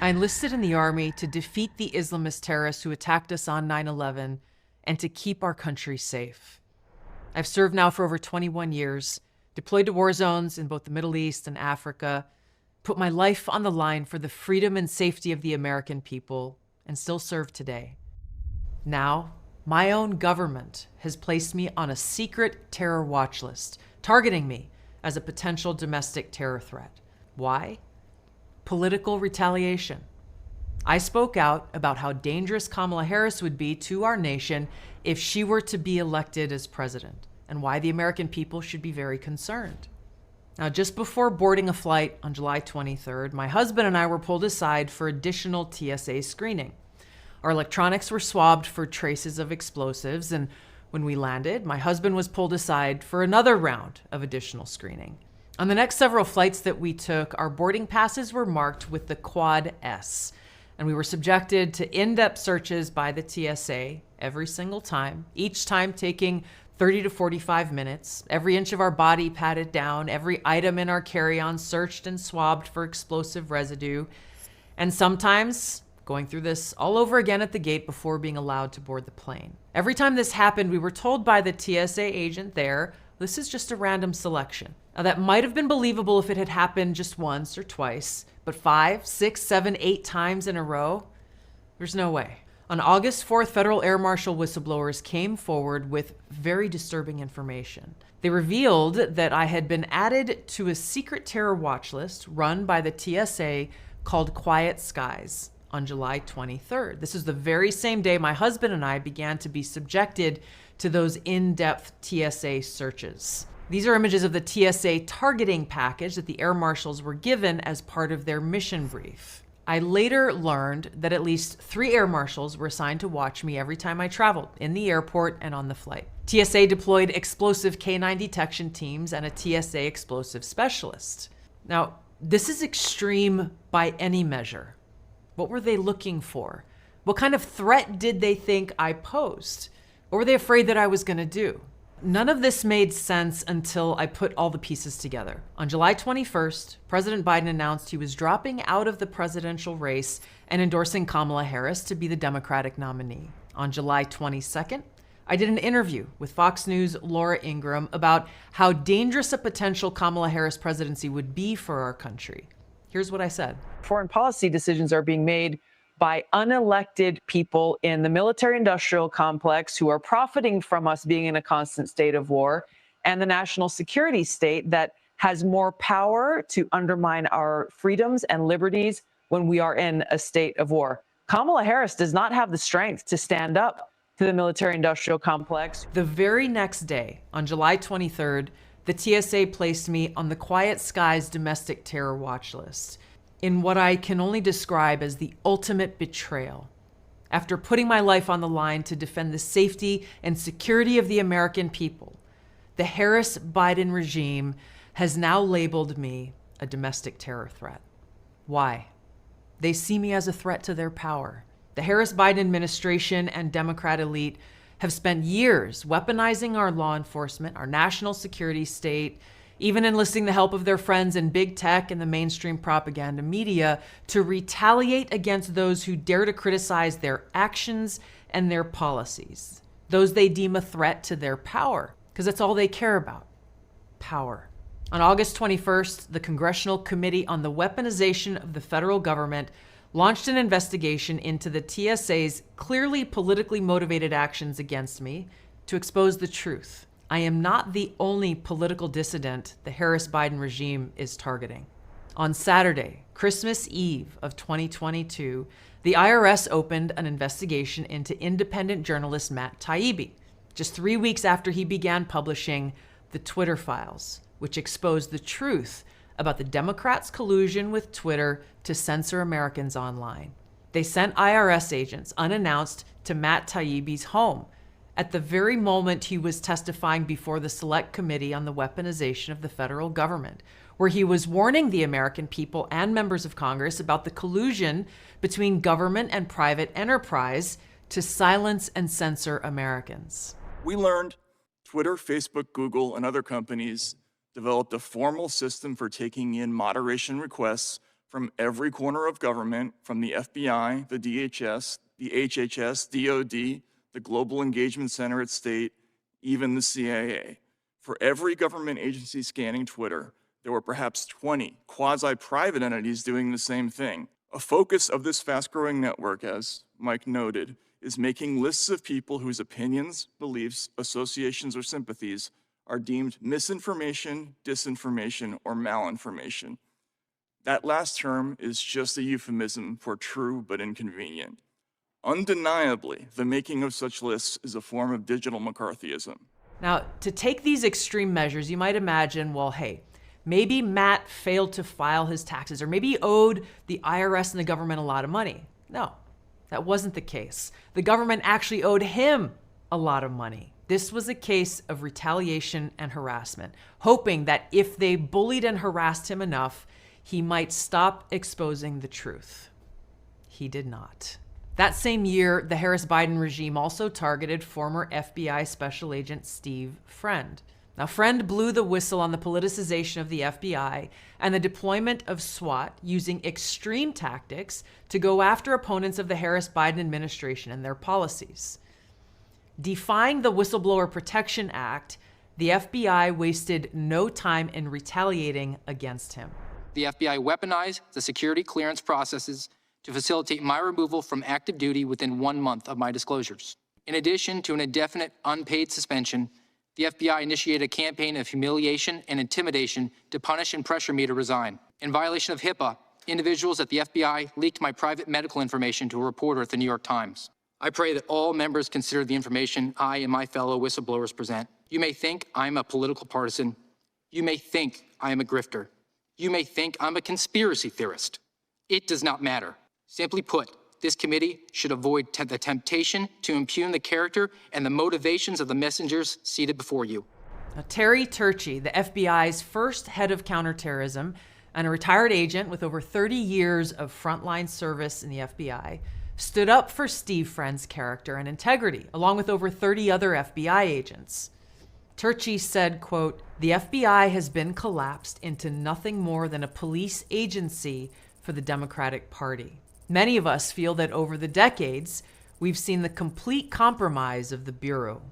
I enlisted in the Army to defeat the Islamist terrorists who attacked us on 9/11 and to keep our country safe. I've served now for over 21 years, deployed to war zones in both the Middle East and Africa, put my life on the line for the freedom and safety of the American people, and still serve today. Now, my own government has placed me on a secret terror watch list, targeting me as a potential domestic terror threat. Why? Political retaliation. I spoke out about how dangerous Kamala Harris would be to our nation if she were to be elected as president, and why the American people should be very concerned. Now, just before boarding a flight on July 23rd, my husband and I were pulled aside for additional TSA screening. Our electronics were swabbed for traces of explosives, and when we landed, my husband was pulled aside for another round of additional screening. On the next several flights that we took, our boarding passes were marked with the Quad S, and we were subjected to in-depth searches by the TSA every single time, each time taking 30 to 45 minutes, every inch of our body patted down, every item in our carry-on searched and swabbed for explosive residue, and sometimes going through this all over again at the gate before being allowed to board the plane. Every time this happened, we were told by the TSA agent there, this is just a random selection. Now, that might have been believable if it had happened just once or twice, but 5, 6, 7, 8 times in a row, there's no way. On August 4th, federal air marshal whistleblowers came forward with very disturbing information. They revealed that I had been added to a secret terror watch list run by the TSA called Quiet Skies on July 23rd. This is the very same day my husband and I began to be subjected to those in-depth TSA searches. These are images of the TSA targeting package that the air marshals were given as part of their mission brief. I later learned that at least 3 air marshals were assigned to watch me every time I traveled, in the airport and on the flight. TSA deployed explosive K-9 detection teams and a TSA explosive specialist. Now, this is extreme by any measure. What were they looking for? What kind of threat did they think I posed? What were they afraid that I was going to do? None of this made sense until I put all the pieces together. On July 21st, President Biden announced he was dropping out of the presidential race and endorsing Kamala Harris to be the Democratic nominee. On July 22nd, I did an interview with Fox News' Laura Ingraham about how dangerous a potential Kamala Harris presidency would be for our country. Here's what I said. Foreign policy decisions are being made by unelected people in the military-industrial complex who are profiting from us being in a constant state of war, and the national security state that has more power to undermine our freedoms and liberties when we are in a state of war. Kamala Harris does not have the strength to stand up to the military-industrial complex. The very next day, on July 23rd, the TSA placed me on the Quiet Skies domestic terror watch list, in what I can only describe as the ultimate betrayal. After putting my life on the line to defend the safety and security of the American people, the Harris-Biden regime has now labeled me a domestic terror threat. Why? They see me as a threat to their power. The Harris-Biden administration and Democrat elite have spent years weaponizing our law enforcement, our national security state, even enlisting the help of their friends in big tech and the mainstream propaganda media to retaliate against those who dare to criticize their actions and their policies, those they deem a threat to their power, because that's all they care about, power. On August 21st, the Congressional Committee on the Weaponization of the Federal Government launched an investigation into the TSA's clearly politically motivated actions against me to expose the truth. I am not the only political dissident the Harris-Biden regime is targeting. On Saturday, Christmas Eve of 2022, the IRS opened an investigation into independent journalist Matt Taibbi, just 3 weeks after he began publishing the Twitter files, which exposed the truth about the Democrats' collusion with Twitter to censor Americans online. They sent IRS agents unannounced to Matt Taibbi's home at the very moment he was testifying before the Select Committee on the Weaponization of the Federal Government, where he was warning the American people and members of Congress about the collusion between government and private enterprise to silence and censor Americans. We learned Twitter, Facebook, Google, and other companies developed a formal system for taking in moderation requests from every corner of government, from the FBI, the DHS, the HHS, DOD, the Global Engagement Center at State, even the CIA. For every government agency scanning Twitter, there were perhaps 20 quasi-private entities doing the same thing. A focus of this fast-growing network, as Mike noted, is making lists of people whose opinions, beliefs, associations, or sympathies are deemed misinformation, disinformation, or malinformation. That last term is just a euphemism for true but inconvenient. Undeniably, the making of such lists is a form of digital McCarthyism. Now, to take these extreme measures, you might imagine, well, hey, maybe Matt failed to file his taxes, or maybe he owed the IRS and the government a lot of money. No, that wasn't the case. The government actually owed him a lot of money. This was a case of retaliation and harassment, hoping that if they bullied and harassed him enough, he might stop exposing the truth. He did not. That same year, the Harris-Biden regime also targeted former FBI Special Agent Steve Friend. Now, Friend blew the whistle on the politicization of the FBI and the deployment of SWAT using extreme tactics to go after opponents of the Harris-Biden administration and their policies. Defying the Whistleblower Protection Act, the FBI wasted no time in retaliating against him. The FBI weaponized the security clearance processes to facilitate my removal from active duty within 1 month of my disclosures. In addition to an indefinite unpaid suspension, the FBI initiated a campaign of humiliation and intimidation to punish and pressure me to resign. In violation of HIPAA, individuals at the FBI leaked my private medical information to a reporter at the New York Times. I pray that all members consider the information I and my fellow whistleblowers present. You may think I'm a political partisan. You may think I am a grifter. You may think I'm a conspiracy theorist. It does not matter. Simply put, this committee should avoid the temptation to impugn the character and the motivations of the messengers seated before you. Now, Terry Turchie, the FBI's first head of counterterrorism and a retired agent with over 30 years of frontline service in the FBI, stood up for Steve Friend's character and integrity, along with over 30 other FBI agents. Turchie said, quote, "The FBI has been collapsed into nothing more than a police agency for the Democratic Party. Many of us feel that over the decades, we've seen the complete compromise of the Bureau."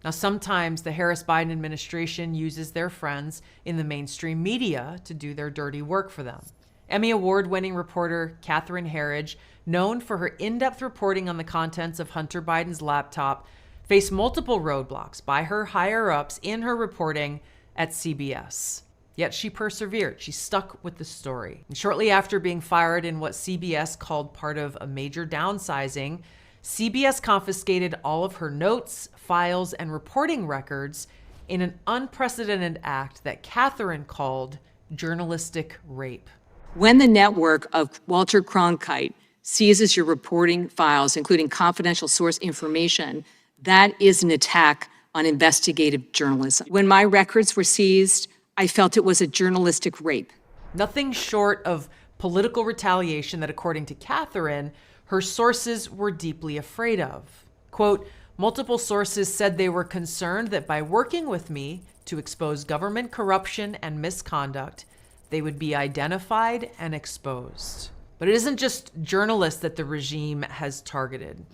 Now, sometimes the Harris-Biden administration uses their friends in the mainstream media to do their dirty work for them. Emmy Award-winning reporter Catherine Herridge, known for her in-depth reporting on the contents of Hunter Biden's laptop, faced multiple roadblocks by her higher-ups in her reporting at CBS. Yet she persevered. She stuck with the story. And shortly after being fired in what CBS called part of a major downsizing, CBS confiscated all of her notes, files, and reporting records in an unprecedented act that Catherine called journalistic rape. When the network of Walter Cronkite seizes your reporting files, including confidential source information, that is an attack on investigative journalism. When my records were seized, I felt it was a journalistic rape. Nothing short of political retaliation that, according to Catherine, her sources were deeply afraid of. Quote, "Multiple sources said they were concerned that by working with me to expose government corruption and misconduct, they would be identified and exposed." But it isn't just journalists that the regime has targeted.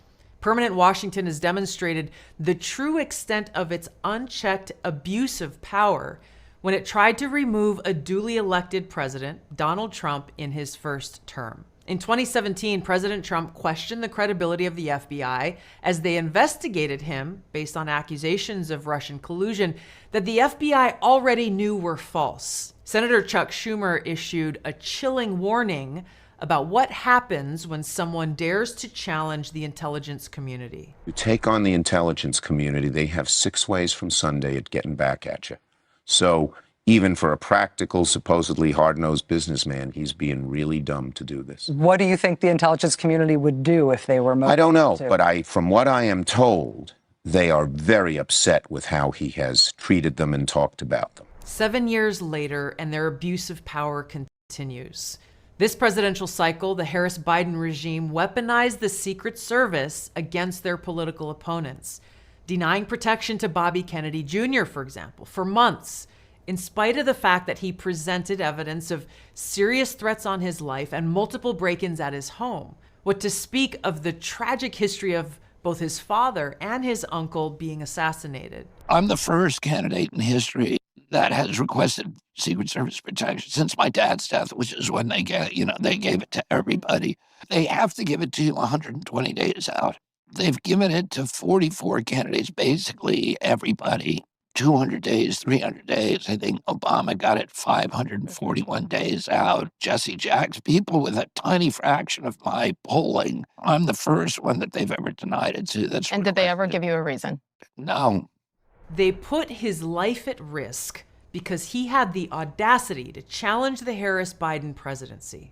Permanent Washington has demonstrated the true extent of its unchecked abuse of power when it tried to remove a duly elected president, Donald Trump, in his first term. In 2017, President Trump questioned the credibility of the FBI as they investigated him based on accusations of Russian collusion that the FBI already knew were false. Senator Chuck Schumer issued a chilling warning about what happens when someone dares to challenge the intelligence community. You take on the intelligence community, they have 6 ways from Sunday at getting back at you. So even for a practical, supposedly hard-nosed businessman, he's being really dumb to do this. What do you think the intelligence community would do if they were motivated? I don't know, but from what I am told, they are very upset with how he has treated them and talked about them. 7 years later, and their abuse of power continues. This presidential cycle, the Harris-Biden regime weaponized the Secret Service against their political opponents, denying protection to Bobby Kennedy Jr., for example, for months, in spite of the fact that he presented evidence of serious threats on his life and multiple break-ins at his home. What to speak of the tragic history of both his father and his uncle being assassinated. I'm the first candidate in history that has requested Secret Service protection since my dad's death, which is when they gave it to everybody. They have to give it to you 120 days out. They've given it to 44 candidates, basically everybody. 200 days, 300 days. I think Obama got it 541 days out. Jesse Jackson, people with a tiny fraction of my polling. I'm the first one that they've ever denied it to. And did they ever give you a reason? No. They put his life at risk because he had the audacity to challenge the Harris-Biden presidency.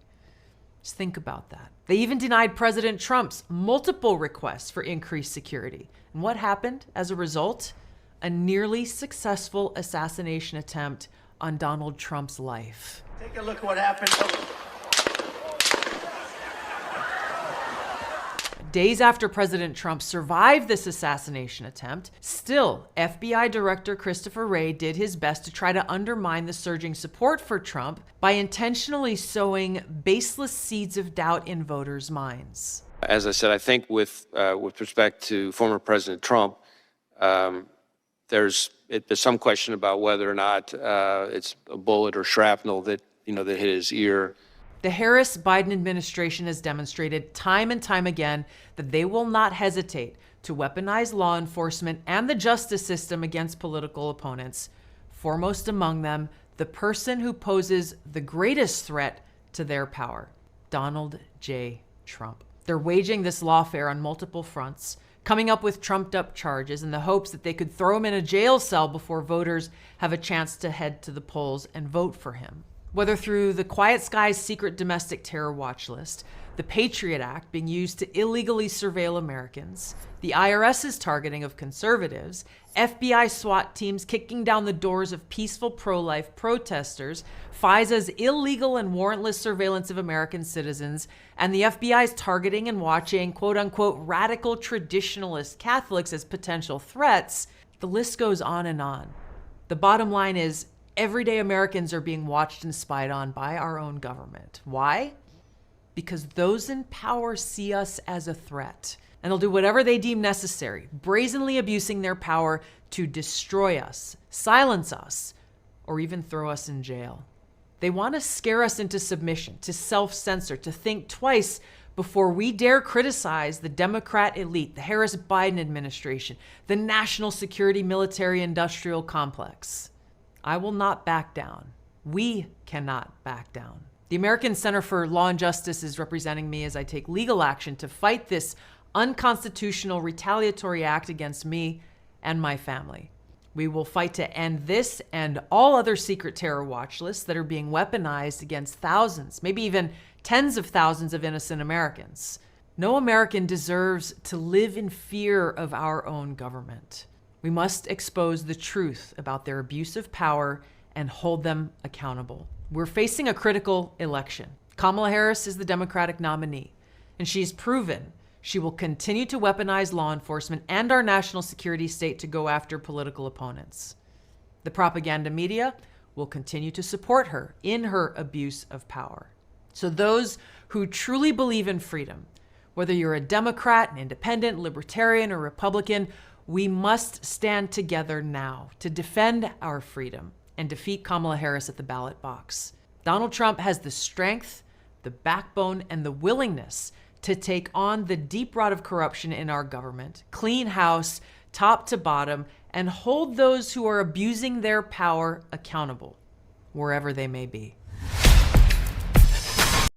Just think about that. They even denied President Trump's multiple requests for increased security. And what happened as a result? A nearly successful assassination attempt on Donald Trump's life. Take a look at what happened. Days after President Trump survived this assassination attempt, still, FBI Director Christopher Wray did his best to try to undermine the surging support for Trump by intentionally sowing baseless seeds of doubt in voters' minds. As I said, I think with respect to former President Trump, there's some question about whether or not it's a bullet or shrapnel that hit his ear. The Harris-Biden administration has demonstrated time and time again that they will not hesitate to weaponize law enforcement and the justice system against political opponents, foremost among them, the person who poses the greatest threat to their power, Donald J. Trump. They're waging this lawfare on multiple fronts, coming up with trumped-up charges in the hopes that they could throw him in a jail cell before voters have a chance to head to the polls and vote for him. Whether through the Quiet Skies secret domestic terror watch list, the Patriot Act being used to illegally surveil Americans, the IRS's targeting of conservatives, FBI SWAT teams kicking down the doors of peaceful pro-life protesters, FISA's illegal and warrantless surveillance of American citizens, and the FBI's targeting and watching quote-unquote radical traditionalist Catholics as potential threats, the list goes on and on. The bottom line is, everyday Americans are being watched and spied on by our own government. Why? Because those in power see us as a threat, and they'll do whatever they deem necessary, brazenly abusing their power to destroy us, silence us, or even throw us in jail. They want to scare us into submission, to self-censor, to think twice before we dare criticize the Democrat elite, the Harris-Biden administration, the national security military-industrial complex. I will not back down. We cannot back down. The American Center for Law and Justice is representing me as I take legal action to fight this unconstitutional retaliatory act against me and my family. We will fight to end this and all other secret terror watch lists that are being weaponized against thousands, maybe even tens of thousands of innocent Americans. No American deserves to live in fear of our own government. We must expose the truth about their abuse of power and hold them accountable. We're facing a critical election. Kamala Harris is the Democratic nominee, and she's proven she will continue to weaponize law enforcement and our national security state to go after political opponents. The propaganda media will continue to support her in her abuse of power. So those who truly believe in freedom, whether you're a Democrat, an independent, libertarian, or Republican, we must stand together now to defend our freedom and defeat Kamala Harris at the ballot box. Donald Trump has the strength, the backbone, and the willingness to take on the deep rot of corruption in our government, clean house, top to bottom, and hold those who are abusing their power accountable, wherever they may be.